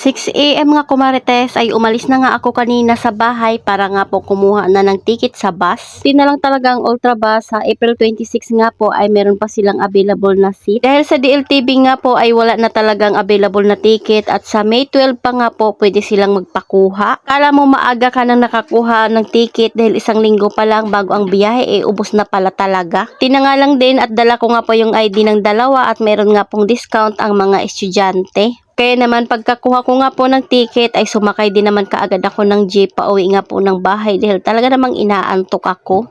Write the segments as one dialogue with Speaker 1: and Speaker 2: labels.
Speaker 1: 6 AM nga kumarites ay umalis na nga ako kanina sa bahay para nga po kumuha na ng ticket sa bus. Di na lang talaga ang Ultra Bus sa April 26 nga po ay meron pa silang available na seat. Dahil sa DLTV nga po ay wala na talagang available na ticket at sa May 12 pa nga po pwede silang magpakuha. Kala mo maaga ka nang nakakuha ng ticket dahil isang linggo pa lang bago ang biyahe ubos na pala talaga. Tinangalang din at dala ko nga po yung ID ng dalawa at meron nga pong discount ang mga estudyante. Kaya naman pagkakuha ko nga po ng ticket ay sumakay din naman kaagad ako ng jeep pauwi nga po ng bahay dahil talaga namang inaantok ako.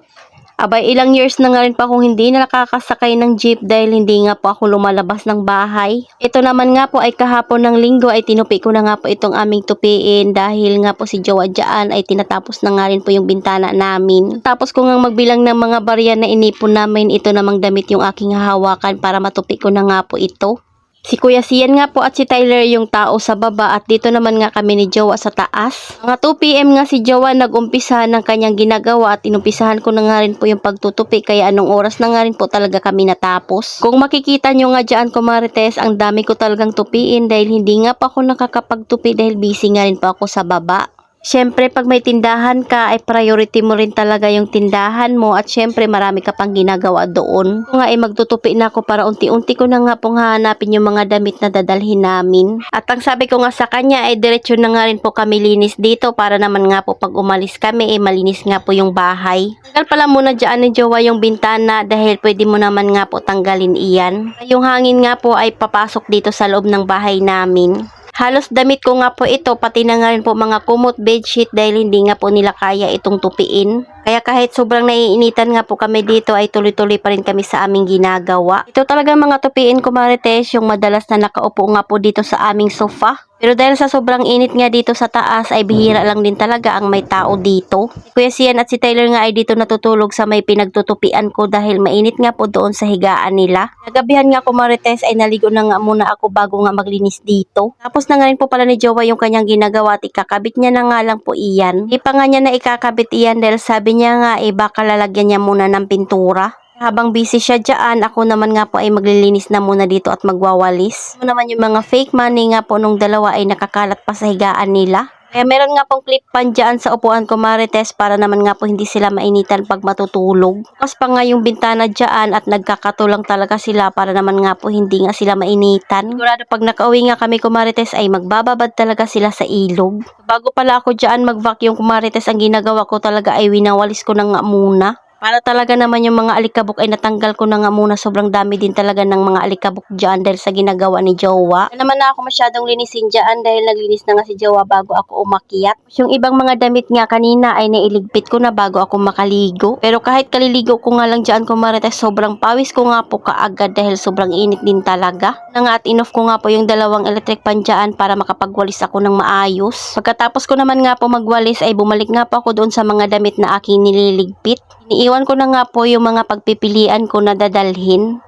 Speaker 1: Abay ilang years na nga rin pa akong hindi na nakakasakay ng jeep dahil hindi nga po ako lumalabas ng bahay. Ito naman nga po ay kahapon ng linggo ay tinupi ko na nga po itong aming tupiin dahil nga po si Jowa dyan ay tinatapos na nga rin po yung bintana namin. Tapos ko nga magbilang ng mga barya na inipon namin, ito namang damit yung aking hahawakan para matupi ko na nga po ito. Si Kuya Sian nga po at si Tyler yung tao sa baba at dito naman nga kami ni Jowa sa taas. Mga 2 PM nga si Jowa nag-umpisa ng kanyang ginagawa at inumpisahan ko na nga rin po yung pagtutupi kaya anong oras na nga rin po talaga kami natapos. Kung makikita nyo nga dyan kumarites, ang dami ko talagang tupiin dahil hindi nga pa ako nakakapagtupi dahil busy nga rin po ako sa baba. Siyempre, pag may tindahan ka, ay priority mo rin talaga yung tindahan mo at siyempre marami ka pang ginagawa doon. Kung nga ay magtutupi na ako para unti-unti ko na nga pong hahanapin yung mga damit na dadalhin namin. At ang sabi ko nga sa kanya ay diretso na nga rin po kami linis dito para naman nga po pag umalis kami ay malinis nga po yung bahay. Tanggal pala muna dyan ni Jowa yung bintana dahil pwede mo naman nga po tanggalin iyan. Yung hangin nga po ay papasok dito sa loob ng bahay namin. Halos damit ko nga po ito, pati na nga rin po mga kumot, bedsheet dahil hindi nga po nila kaya itong tupiin. Kaya kahit sobrang naiinitan nga po kami dito ay tuloy-tuloy pa rin kami sa aming ginagawa. Ito talaga mga tupiin ko marites, yung madalas na nakaupo nga po dito sa aming sofa. Pero dahil sa sobrang init nga dito sa taas ay bihira lang din talaga ang may tao dito. Si Kuya Sian at si Tyler nga ay dito natutulog sa may pinagtutupian ko dahil mainit nga po doon sa higaan nila. Nagabihan nga ko marites ay naligo na nga muna ako bago nga maglinis dito. Tapos na nga rin po pala ni Jowa yung kanyang ginagawa at ikakabit niya na nga lang po iyan. Di pa nga niya na ikakabit iyan dahil sabi niya nga baka lalagyan niya muna ng pintura. Habang busy siya dyan, ako naman nga po ay maglilinis na muna dito at magwawalis. Ano naman yung mga fake money nga po nung dalawa ay nakakalat pa sa higaan nila. Kaya meron nga pong clip pan dyan sa upuan ko marites para naman nga po hindi sila mainitan pag matutulog. Tapos pa nga yung bintana dyan at nagkakatulang talaga sila para naman nga po hindi nga sila mainitan. Sigurado pag nakauwi nga kami kumarites ay magbababad talaga sila sa ilog. Bago pala ako dyan mag-vacuum kumarites, ang ginagawa ko talaga ay winawalis ko na nga muna. Para talaga naman yung mga alikabok ay natanggal ko na nga muna. Sobrang dami din talaga ng mga alikabok dyan dahil sa ginagawa ni Jowa. Hindi naman na ako masyadong linisin dyan dahil naglinis na nga si Jowa bago ako umakyat. Yung ibang mga damit nga kanina ay nailigpit ko na bago ako makaligo. Pero kahit kaliligo ko nga lang dyan kumarites, sobrang pawis ko nga po kaagad dahil sobrang init din talaga. Na nga at inoff ko nga po yung dalawang electric pan dyan para makapagwalis ako ng maayos. Pagkatapos ko naman nga po magwalis ay bumalik nga po ako doon sa mga damit na aking nililigpit. Iniiwan ko na nga po yung mga pagpipilian ko na dadalhin.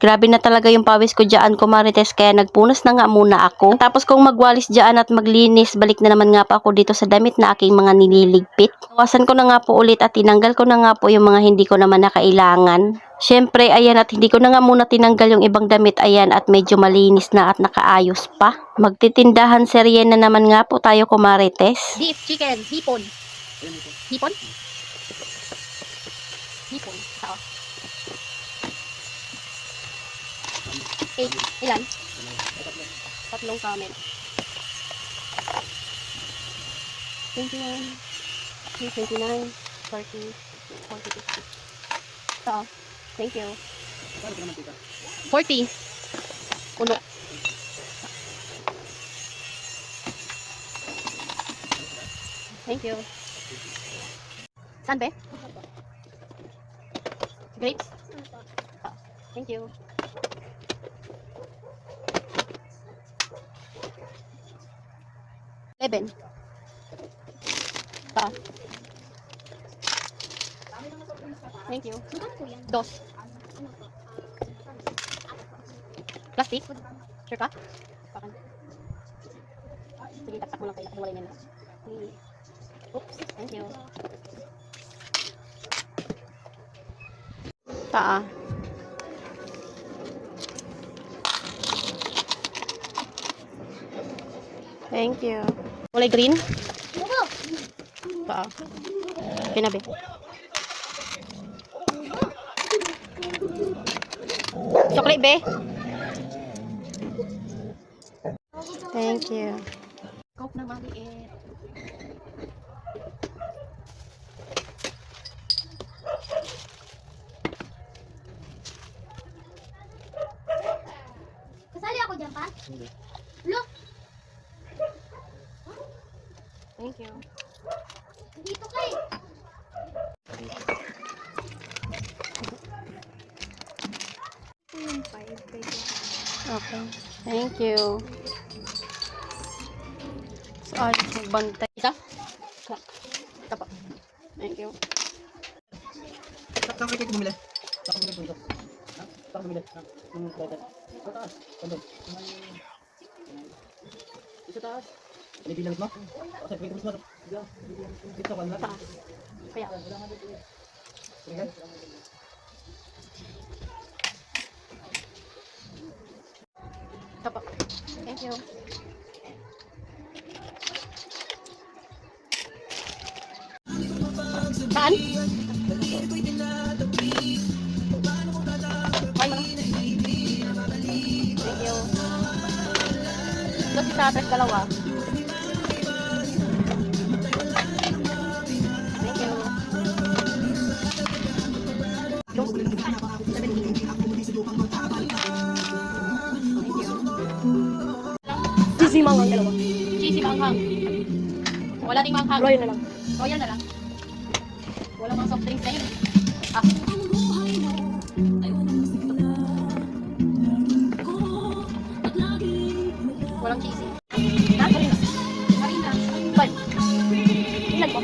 Speaker 1: Grabe na talaga yung pawis ko dyan kumarites kaya nagpunas na nga muna ako. Tapos kung magwalis dyan at maglinis, balik na naman nga po ako dito sa damit na aking mga nililigpit. Tawasan ko na nga po ulit at tinanggal ko na nga po yung mga hindi ko naman nakailangan. Siyempre ayan at hindi ko na nga muna tinanggal yung ibang damit ayan at medyo malinis na at nakaayos pa. Magtitindahan serye na naman nga po tayo kumarites.
Speaker 2: Beef, chicken, hipon. Hipon? Hipon. Oo. Ilan? Tatlong kamen. 21, 29, 30, 40, 50. Oo. Thank you. 40. Uno. Thank you. Saan be? Grapes? Oh, thank you. Eleven. Thank you. Dos. Plastic? Sure ka? Pakan. Sige, taktak mo lang kayo. Hiwalay na yun. Oops. Thank you.
Speaker 1: Taa. Thank you. Kulay green?
Speaker 2: Opo.
Speaker 1: Paa. Pinabi. Sukli, be. Thank you. Coke na maliit.
Speaker 2: Kasali ako dyan pa? Look,
Speaker 1: Thank you.
Speaker 2: dito ka eh.
Speaker 1: Okay. Thank you. Saan magbantay? Isa? Ito po. Thank you.
Speaker 3: Saan kayo bumili? Saan kayo bumili? Ha? Saan bumili? Ng brother. Sa taas. Sandal. Sa taas. Ano bilang mo? Sa pagkakos mo. Dito ka na.
Speaker 1: Taas. Kaya.
Speaker 3: Sige.
Speaker 1: Ito po. Thank you. Saan? Ay, mana? Thank you. Ito si Satres dalawa. Thank you.
Speaker 2: Cheesy manghang dalawa.
Speaker 1: Cheesy manghang. Wala ding manghang.
Speaker 2: Royal na lang.
Speaker 1: Royal na lang. Wala mga soft drinks na yun. Ah. Walang cheesy.
Speaker 2: Ha? Karina.
Speaker 1: Marina.
Speaker 2: Bye. Ilan po?